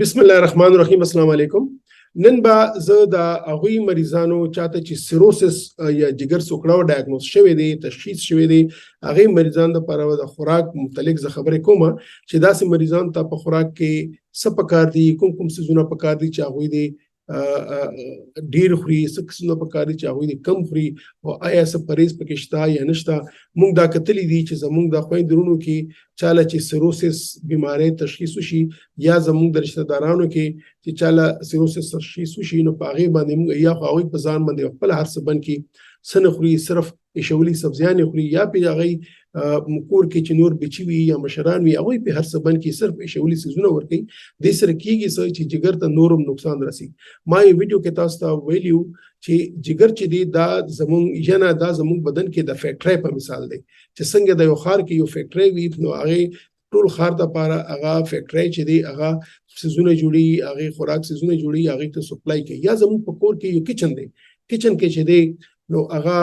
بسم الله الرحمن الرحیم. السلام علیکم. نن با زه د هغوی مریضانو چاته چې سیروسس یا جګر سوکړاو ډایګنوز شوی دی، تشخیص شوی دی، هغه مریضانو لپاره د خوراک متعلق زه خبرې کوم چې داسې مریضانو ته په خوراک کې څه پکار دي، کوم کوم څیزونه پکار دي چې هغوی دی ډیر خوري، څه څیزونه پکار دي چې هغوی دی کم خوري، او آیا څه پرهیز پکې شته یا نشته. موږ دا کتلی دي چې زموږ د خویندرونو کې چاله چې سیروسس بیماری تشخیص وشي یا زموږ د رشتہ دارانو کې چې چاله سیروسس تشخیص وشي، نو په هغې باندې موږ یا خو هغوی په ځان باندې خپل هر څه بند کړي، څه نه خوري، صرف ایشولي سبزیانې خوري، یا پې هغوی کور کې چې نور بچي وي یا مشران وي هغوی پې هر څه بند کړي، صرف ایشولي څیزونه ورکوي. دې سره کېږي څه چې جګر ته نور هم نقصان رسي. ما یې ویډیو کې تاسو ته ویلي وو چې جګر چې دی دا زموږ بدن کې د فیکټرۍ په مثال دی، چې څنګه د یو ښار کې یو فیکټرۍ وي، نو هغې ټول ښار دپاره هغه فیکټرۍ چې دی هغه څیزونه جوړېږي، هغې خوراک څیزونه جوړېږي، هغې ته سپلای کوي. یا زموږ په کور کې یو کچن دی، کچن کې چې دی نو هغه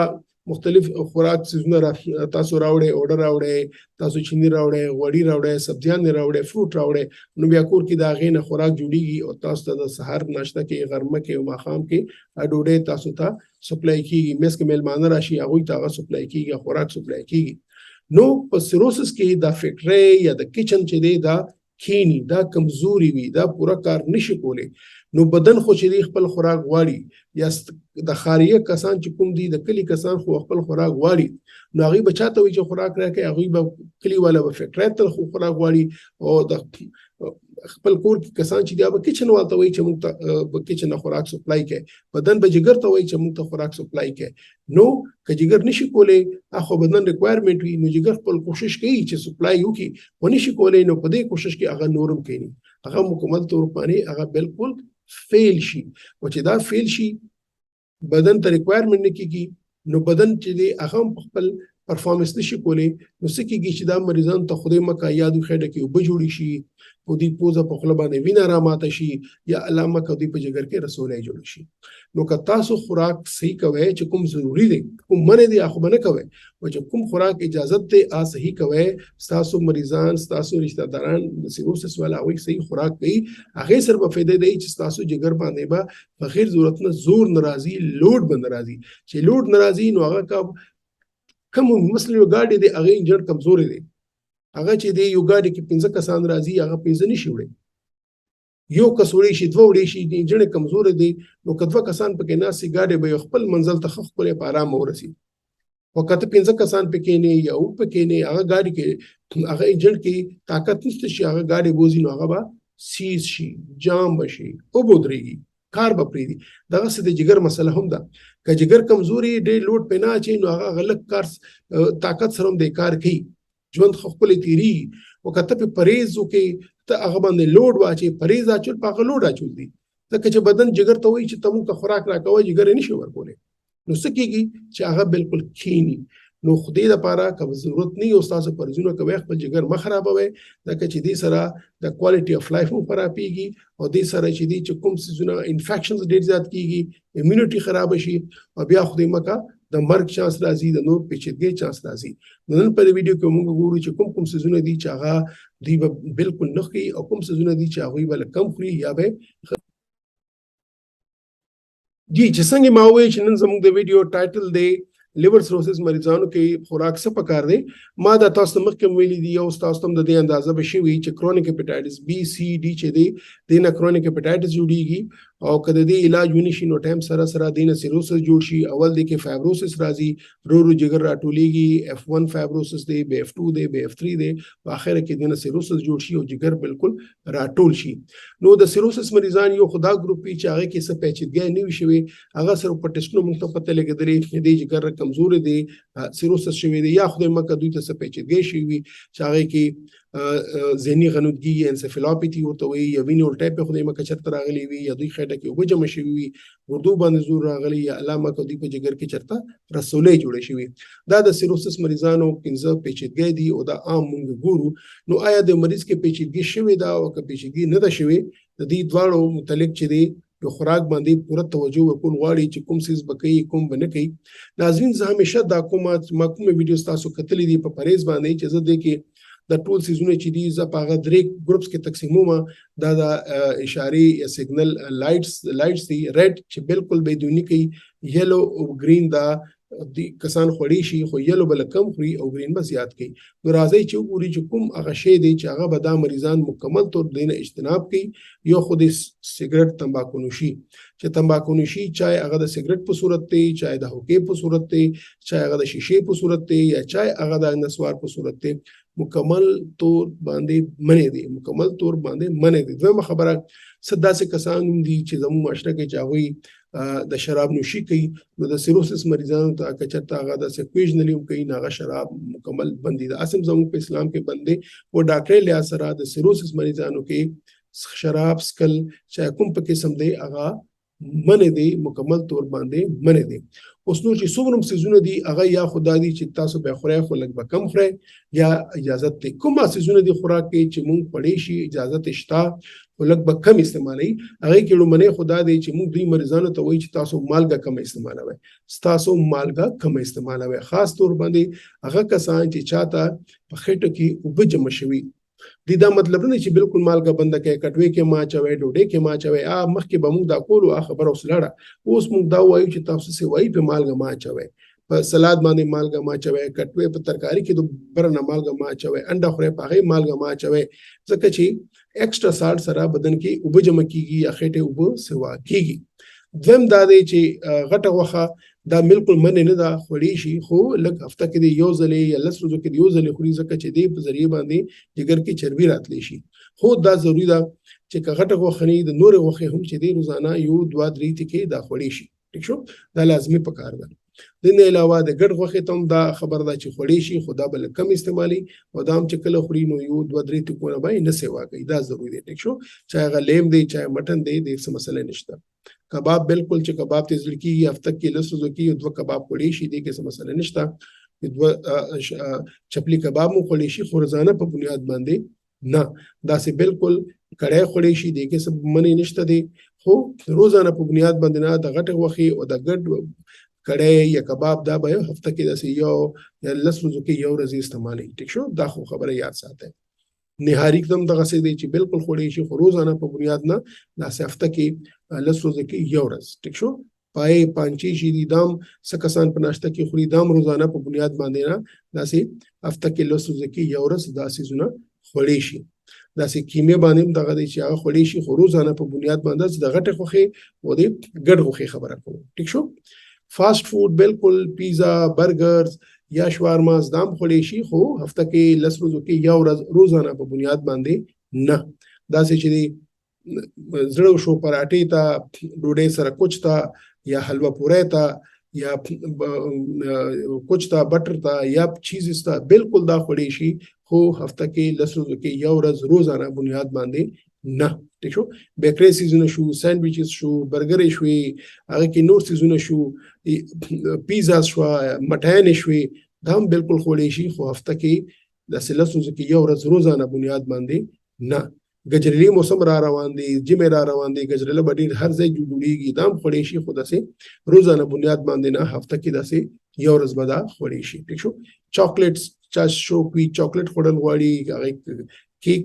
مختلف خوراک څیزونه تاسو راوړئ، اوډر راوړئ، تاسو چینی راوړئ، غوړي راوړئ، سبزیان راوړئ، فروټ راوړئ، نو بیا کور کې د هغې نه خوراک جوړېږي او تاسو ته د سهار ناشته کې، غرمه کې او ماښام کې ډوډۍ تاسو ته سپلای کېږي. میس کې میلمانه راشي هغوی ته هغه سپلای کېږي، خوراک سپلای کېږي. نو په سیروسس کې دا فیکټرۍ یا د کچن چې دی دا کینی، دا کمزوري وي، دا پوره کار نشي کولی. نو بدن خو چې دی خپل خوراک غواړي، یا د ښاریه کسان چې کوم دي، د کلي کسان خو خپل خوراک غواړي، نو هغوی به چاته وایي چې خوراک راکړئ، هغوی به کلي والا به فیکټرۍ ته خوراک غواړي، او د خپل کور کې کسان چې دی به کچن والته وایي چې موږ ته کچن نه خوراک سپلای کوي، بدن به جګر ته وایي چې موږ ته خوراک سپلای کوي. نو که جګر نشي کولی، خو بدن ریکوایرمنټ وي، نو جګر خپل کوشش کوي چې سپلای وکړي، و نشي کولی نو په دې کوشش کې هغه نورم کوي، هغه مکمل طور باندې هغه بالکل فیل شي. او چې دا فیل شي، بدن ته ریکوایرمنټ نه کېږي، نو بدن چې دی هغه خپل پرفارمنس نشي کولی، نو څه کېږي چې دا مریضانو ته خدای مکه یا دوی خېټه کې اوبه جوړې شي، په دوی پوزه په خوله باندې وینه راماته شي، یا الله مکه دوی په جګر کې رسولی جوړ شي. نو که تاسو خوراک صحیح کوئ چې کوم ضروري دی، کوم منع دی هغه به نه کوئ، او چې کوم خوراک اجازت دی صحیح کوئ، ستاسو مریضان، ستاسو رشتہ داران سیروسس والا هغوی صحیح خوراک کوي، هغې سره به فایده دی چې ستاسو جګر باندې به بغیر ضرورت نه زور نه راځي، لوډ به نه راځي. چې لوډ نه راځي نو هغه کوم مثلا یو ګاډی دی هغه انجن کمزوري دی، هغه چې دی یو ګاډي کې 15 کسان راځي، هغه 15 نشي وړی، یو کس وړی شي، دوه وړی شي، د انجن کمزوري دی، نو که 2 کسان پکې ناستي ګاډي به خپل منزل ته ښه ښکلی په ارامه ورسي. او که ته 15 کسان پکې نه یا او پکې نه، هغه ګاډي کې هغه انجن کې طاقت نشته شي، هغه ګاډي بوزي، نو هغه به سیز شي، جام بشي، او بودريږي، کار به پرېږدي. دغسې د جګر مسله هم ده. که جګر کمزوري ډېر لوډ پې نه اچوي، نو هغه غلط کار طاقت سره هم دی کار کوي، ژوند ښکلی تېرېږي. او که ته پې پرهیز وکړې، ته هغه باندې لوډ واچوې، پرهیز اچول په هغه لوډ اچول دي، ځکه چې بدن جګر ته وایي چې ته موږ ته خوراک راکوه، جګر یې نشي ورکولی، نو څه کېږي چې هغه بالکل کښېني. نو خدای دپاره که ضرورت نه وي او ستاسو پرهیزونه کوئ، خپل جګر مه خرابوئ، ځکه چې دې سره د کوالټي اف لایف هم خرابېږي، او دې سره چې دې چې کوم څیزونه انفیکشنز ډېر زیات کېږي، امیونټي خرابه شي، او بیا خدای مکه د مرګ چانس راځي، د نور پیچیدګۍ چانس راځي. نن په دې ویډیو کې موږ ګورو چې کوم څیزونه دي چې هغه دوی به بالکل نه خوري، او کوم څیزونه دي چې هغوی به کم خوري یا به جی. چې څنګه ما وویل چې نن زموږ د ویډیو ټایټل دی لیور سیروسس مریضانو کې خوراک څه پکار دی. ما دا تاسو ته مخکې ویلي دي، او تاسو ته هم د دې اندازه به شوي چې کرونیک هیپاټایټس بي سی ډي چې دی، دې نه کرونیک هیپاټایټس جوړېږي، او که د دې علاج ونی شي نو ټایم سره سره دې نه سیروسس جوړ شي. اول دی کې فایبروسس راځي، رو جګر راټولېږي، F1 فایبروسس دی، به F2 دی، به F3 دی، په اخره کې دې نه سیروسس جوړ شي او جګر بالکل راټول شي. نو د سیروسس مریضان یو خدا ګروپ چې هغه کې څه پیچیدګۍ نه وي شوې، هغه سره په ټیسټونو موږ ته پته لګېدلې چې دې جګر کمزوري دی، سیروسس شوی دی، یا خدای مکه دوی ته څه پیچیدګۍ شوي وي چې هغې کې ذهني غنودګي یا انسفالوپیتي ورته وایي، یا وینې الټۍ پې خدای مکه چېرته راغلی وي، یا دوی خېټه کې اوبه جمع شوي وي، اردو باندې زور راغلی، یا الله مکه دوی په جګر کې چېرته رسولۍ جوړې شوي. دا د سیروسس مریضانو 15 پیچیدګۍ دي، او دا عام موږ ګورو. نو آیا د مریض کې پیچیدګي شوې ده او که پیچیدګي نه ده شوې، د دې دواړو متعلق چې دی یو خوراک باندې پوره توجه ورکول غواړي چې کوم څیز به کوي، کوم به نه کوي. ناظرین، زه همیشه دا کومه ویډیو تاسو کتلې دي په پرهیز باندې، چې زه دې کې د ټول سیزونه چې دي زه په هغه درې ګروپس کې تقسیموم. دا د اشارې یا سیګنل لایټس دي. ریډ چې بالکل بدونی کوي، یلو او ګرین دا د کسان خوړی شي، خو یلو بل کم خوري او ګرین به زیات کوي. نو راځي چې وګوري چې کوم هغه شی دی چې هغه به دا مریضان مکمل طور دینه اجتناب کوي. یو خو د سیګریټ تمباکو نوشي، چې تمباکو نوشي چای هغه د سیګریټ په صورت دی، چای د هوکې په صورت دی، چای هغه د شیشې په صورت دی، یا چای هغه د نسوار په صورت دی، مکمل طور باندې منې دي، مکمل طور باندې منې دي. دویمه خبره، څه داسې کسان هم دي چې زموږ معاشره کې چې هغوی د شراب نوشي کوي، نو د سیروسس مریضانو ته که چېرته هغه داسې اکویژنلي هم کوي، نو هغه شراب مکمل بندي ده. اسم زموږ په اسلام کې بند دی، و ډاکټري لحاظ سره د سیروسس مریضانو کې شراب سکل چا کوم په قسم دی هغه منې دي، مکمل طور باندې منې دي. اوس نور چې څومره سیزونه دي هغه یا خدا دي چې تاسو به خورئ خو لږ به کم خورئ، یا اجازت دی. کومه سیزونه دي خوراک کې چې مونږ پړې شي اجازت شته خو لږ به کم استعمالوي، هغه کې لومړنی خدا دی چې مونږ دوی مریضانو ته وایي چې تاسو مالګه کم استعمالوئ، تاسو مالګه کم استعمالوئ. خاص طور باندې هغه کسان چې چاته په خېټه کې اوبه جمع شوي دي. دا مطلب نه چې بالکل مالګه بنده کړئ، کټوي کې ما چوي، ډوډۍ کې ما چوي. مخکې به موږ دا کولو، خبره اوس لاړه. اوس موږ دا وایو چې تاسو څه وایي په مالګه ما چوي، په سلاد باندې مالګه ما چوي، کټوي په ترکاری کې د برنه مالګه ما چوي، انډه خوري په هغه مالګه ما چوي، ځکه چې ایکسټرا سالت سره بدن کې اوبه جمع کیږي یا خېټه اوبه سوا کیږي. دویم دا دی چې غټه غوښه دا بالکل منې نه ده، خوړی شي خو لږ هفته کې د یو ځلې یا لس ورځو کې د یو ځلې خوري، ځکه چې دې په ذریعه باندې جګر کې چربي راتلی شي. خو دا ضروري ده چې که غټه غوښه نه د نورې غوښې هم چې دی روزانه یو دوه درې ټکي دا خوړی شي. ټیک شو، دا لازمي پکار ده. د نه علاوه د ګډ غوښې ته هم دا خبر ده چې خوړی شي، خو دا بل کم استعمالي، او دا هم چې کله خوري نو یو دوه درې ټکونه باندې نه سیوا کوي. دا ضروري دی. ټیک شو، چاهے هغه لیم دی چاہے مټن دی، د څه مسله نشته. کباب بالکل چې کباب ته ځل کی هفته کې لس ورځو کې دوه کباب خوړی شي، دې کې څه مسله نشته. دوه چپلی کباب مو خوړی شي، خو روزانه په بنیاد باندې نه. داسې بالکل کړای خوړی شي، دې کې څه منې نشته دی، خو روزانه په بنیاد باندې نه. د غټ غوښې او د ګډ کړای یا کباب دا به هفته کې داسې یو یا لس ورځو کې یو ورځ استعمالي. ټیک شو، دا خو خبره یاد ساتئ. نهاری کدم دغه څه دی چې بالکل خوړی شي، خو روزانه په بنیاد نه، داسې هفته کې لس ورځو کې یو ورځ. ټیک شو، پای پانچی شي دي دام سکسان په ناشته کې خوري، دام روزانه په بنیاد باندې نه، داسې هفته کې لس ورځو کې یو ورځ داسې زونه خوړی شي. داسې کیمیا باندې دغه دی چې هغه خوړی شي، خو روزانه په بنیاد باندې د غټه غوښې او د ګډ غوښې خبره کوو. ټیک شو، فاسٹ فوډ بالکل پیزا، برګرز یا شوارماز دام خوړی شي، خو هفته کې لس ورځو کې یو ورځ روزانه په بنیاد باندې نه. داسې چې زړه شو پراټې ته، ډوډۍ سره کوچ ته، یا حلوا پوری ته، یا کوچ ته، بټر ته، یا چیز ته بالکل دا خوړی شي، خو هفته کې لس ورځو کې یو ورځ روزانه بنیاد باندې نه. ٹھیک شو، بیکری سیزونه شو، سینډویچز شو، برګر شوي، هغه کې نور سیزونه شو، پیزا شو، مټایان شوي، دا هم بالکل خوړی شي، خو هفته کې داسې لس ورځو کې یو ورځ روزانه بنیاد باندې نه. ګجرلی موسم را روان دی، جمع را روان دی، ګجرله به ډېر هر ځای جوړیږي، دا هم خوړی شي، خو داسې روزانه بنیاد باندې نه، هفته کې داسې یو ورځ به دا خوړی شي. ٹھیک شو، چاکلیټس چا شوق وي، چاکلیټ خوړل غواړي، هغه کیک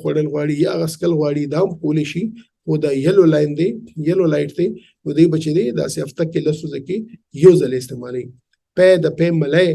خوړل غواړي، یا غسکل غواړي، دا هم کولی شي، خو دا یلو لاین دی، یلو لایټ دی، نو دی بچی دی داسې هفته کې لس ورځې کې یو ځل استعمالوي. پی د پی ملای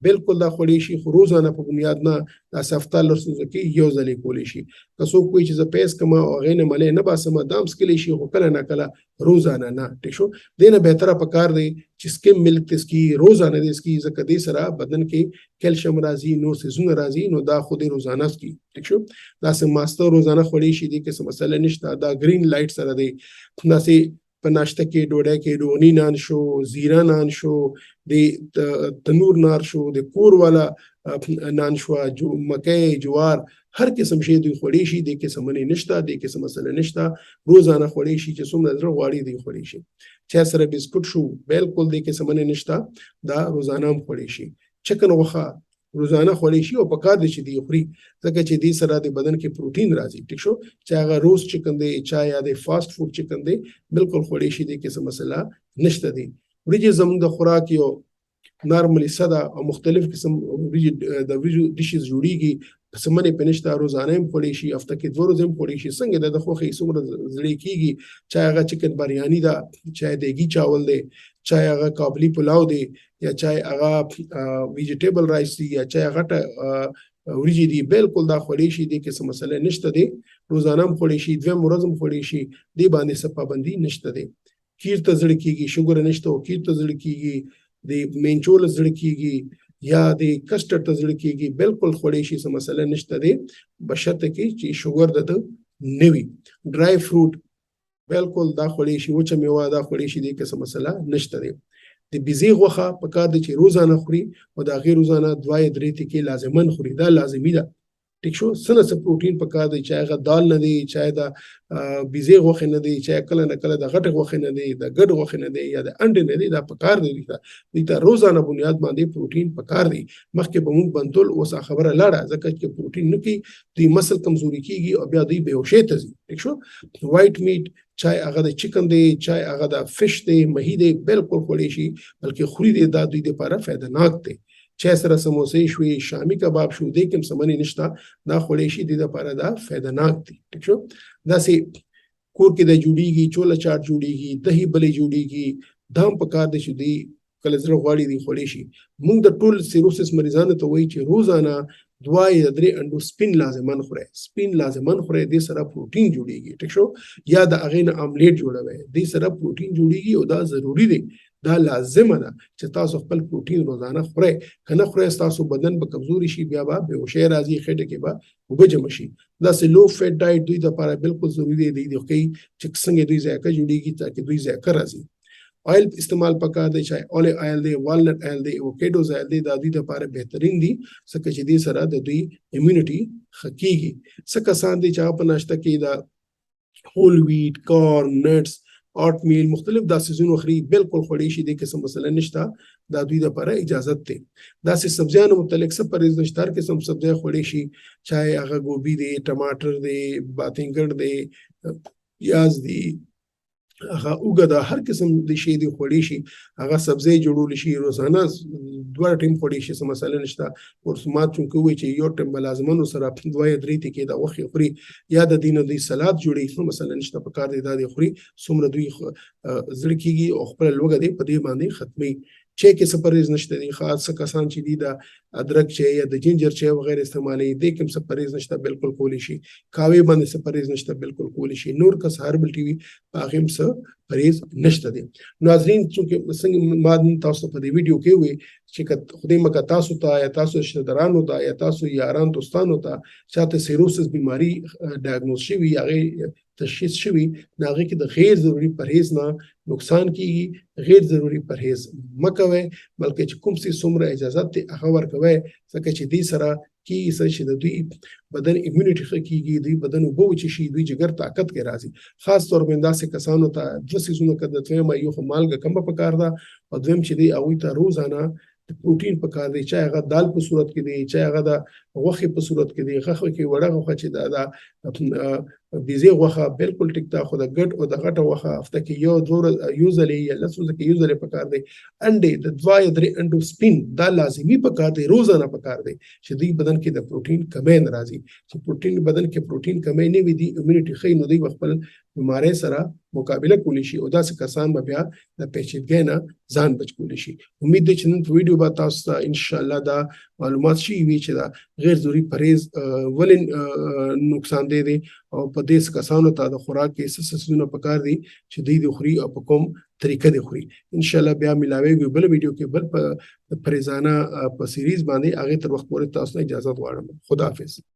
بالکل دا خوړی شي، خو روزانه په بنیاد نه، داسې هفته لس ورځې کې یو ځل کولی شي. که څوک وایي چې زه پیس کما او هغې نه ملای نه باسم، دا هم څکلی شي، خو کله نه کله روزانه نه. ټیک شو، دې نه بهتره پکار دی چې سکیم ملک ته څکي، روزانه دې څکي، ځکه دې سره بدن کې کیلشیم راځي، نور سیزونه راځي، نو دا خو دې روزانه څکي. ټیک شو، داسې ماسته روزانه خوړی شي، دې کې څه مسله نشته. دا ګرین لایټ سره دی، داسې په ناشته کې ډوډۍ کې ډونی نان شو، زیرا نان شو، د تنور نار شو، د کور والا نان شو، مکۍ، جوار، هر قسم شی دوی خوړی شي، دې کې څه منې نشته، دې کې څه مسله نشته. روزانه خوړی شي، چې څومره زړه غواړي دی خوړی شي. چای سره بسکټ شو، بالکل دې کې څه منې نشته، دا روزانه هم خوړی شي. چکن غوښه روزانه خوړی شي، او پکار دی چې دی خوري، ځکه چې دې سره د بدن کې پروتین راځي. ټیک شو، چې هغه روز چکن دی، چا یا د فاست فوډ چکن دی، بالکل خوړی شي، دې کې څه مسله نشته دی. وریجې زموږ د خوراک یو نارملی ساده او مختلف قسم د وریجو ډیشز جوړیږي، سمنې پنيشته روزانه هم خوړی شي هفته کې 2 ورځې هم خوړی شي څنګه د خوخي څومره زړی کیږي چا هغه چکن بریانی دا چا دیګي چاول دی چا هغه کابلی پلاو دی یا چا هغه ویجیټیبل رایس دی یا چا هغه وریجی دی بالکل دا خوړی شي د کیسه مسله نشته دی روزانه هم خوړی شي دوه ورځې هم خوړی شي دی باندې څه پابندي نشته دی کیر ته زړی کیږي شوګر نشته او کیر ته زړی کیږي د مینچول زړی کیږي یا د کسټرډ ته زړی کیږي بالکل خوړی شي څه مسله نشته دی بشرط کې چې شوګر د نوي ډرای فروټ بالکل دا خوړی شي وچه میوه دا خوړی شي د کیسه مسله نشته دی د بيزي غوخه په کار دي چې روزانه خوري او دا غیر روزانه 2-3 ټکي لازمن خوري دا لازمي ده ټیک شو سنه څه پروتین په کار دی چې هغه دال نه دی چې دا بيزي غوخه نه دی چې کله نه کله د غټه غوخه نه دی د ګډ غوخه نه دی یا د انډ نه دی دا په کار دی دا روزانه بنیاد باندې پروتین په کار دی مخکې به موږ بنتول اوس خبره لاړه ځکه چې پروتین نکي د مسل کمزوري کیږي او بیا دی بهوشي ته ځي ټیک شو وایټ میټ چای هغه د چکن دی چای هغه د فش دی مهي دی بالکل خوړی شي بلکې خوري دی دا دوی لپاره فائدہ ناک دی چای سره سموسې شوي شامي کباب شو دی کوم سمنې نشته دا خوړی شي د لپاره دا فائدہ ناک دی ټیک شو دا سي کور کې د جوړیږي چوله چاټ جوړیږي دہی بلې جوړیږي دام پکار دي شو دی کله زړه غواړي دی خوړی شي موږ د ټول سیروسس مریضانو ته وایي چې روزانه 2-3 انډو سپین لازمن خوره سپین لازمن خوره د سره پروتین جوړیږي ټیک شو یا د اغین املیټ جوړوي د سره پروتین جوړیږي او دا ضروری دی دا لازمه ده چې تاسو خپل پروتین روزانه خوره کنه خوره تاسو بدن به کمزوري شي بیا به بهوشي راځي خېټه کې به وبجم شي دا سه لو فیټ ډایټ دوی لپاره بالکل ضروری دی د کوي چې څنګه دوی ځکه جوړیږي ترڅو دوی ځکه راځي آئل استعمال پکار دی چاہے اولیو آئل دی والنٹ آئل دی اوکیډوز آئل دی دا دوی لپاره بهترین دي څکه چې دې سره د دوی امیونټي خکېږي څکه سان دي چې په ناشته کې دا هول ویټ کارن نټس اوټ میل مختلف دا سيزونو خري بالکل خوړی شي د قسم مسله نشته دا دوی لپاره اجازه ده دا سه سبزیانو متعلق څه پرېز نشتار قسم سبزی خوړی شي چاہے هغه ګوبي دی ټماټر دی باتینګړ دی پیاز دی هغه وګدا هر قسم د شی دی خوړی شي هغه سبزی جوړول شي روزانه 2 ټیم خوړی شي سم مسله نشته ورسمات چون کوی چې یو ټیم لازمن سره 2-3 ټکی دا وخت خوري یا د دینه دی سلاد جوړی سم مسله نشته په کار دی دا دی خوري سمره دوی زړکیږي او خپل لوګه دی په دې باندې ختمي چې کې سپریز نشته دي خاص کسان چې دي دا ادرک چای یا د جنجر چای وغیرہ استعمالي دي کوم سپریز نشته بالکل کولی شي کاوی باندې سپریز نشته بالکل کولی شي نور کس هربل ټي وي پاغم سره پریز نشته دي ناظرین چې څنګه ما تاسو په دې ویډیو کې وي چې خدای مکه تاسو ته یا تاسو رشتہ دارانو ته یا تاسو یاران دوستانو ته چاته سیروسس بیماری ډایګنوز شوی هغه تشخیص شوی ناغه کې د غیر ضروری پرهیز نه نقصان کیږي غیر ضروری پرهیز مکوي بلکې چې کوم څه څومره اجازه ته هغه ورکوي ځکه چې دې سره کی څه چې د دوی بدن امیونټي کیږي دوی بدن وبو چې شي دوی جګر طاقت کې راځي خاص طور باندې داسې کسانو ته د سيزونو کده ته ما یو مالګه کم په کار ده او دویم چې دی او ته روزانه پروتین په کار دی چې هغه دال په صورت کې دی چې هغه د غوخه په صورت کې دی غوخه کې وړه غوخه چې دا بيزي غوخه بالکل ټیک تا خو د ګډ او د غټه غوخه هفته کې یو یوزلی یا لسوزه کې یوزلی په کار دی انډې د 2-3 انډو سپین دا لازمي په کار دی روزانه په کار دی چې دوی بدن کې د پروتین کمی راځي چې پروتین بدن کې پروتین کمی نه وي دی امیونټي خې نو دی خپل بیماری سره مقابله کولی شي او داسې کسان به بیا د پیچیدګۍ نه ځان بچ کولی شي امید ده چې نن ویډیو به تاسو ته ان شاء الله دا معلومات شي وي چې دا غیر ضروري پرهیز ولې نقصان دی او په دې کسانو ته د خوراک کې سسونه پکار دي چې دوی د خوري او په کوم طریقه دی خوري ان شاء الله بیا ملاويږي بل ویډیو کې بل په پریزانه په سیریز باندې هغه تر وخت پورې تاسو ته اجازه غواړم خدا حافظ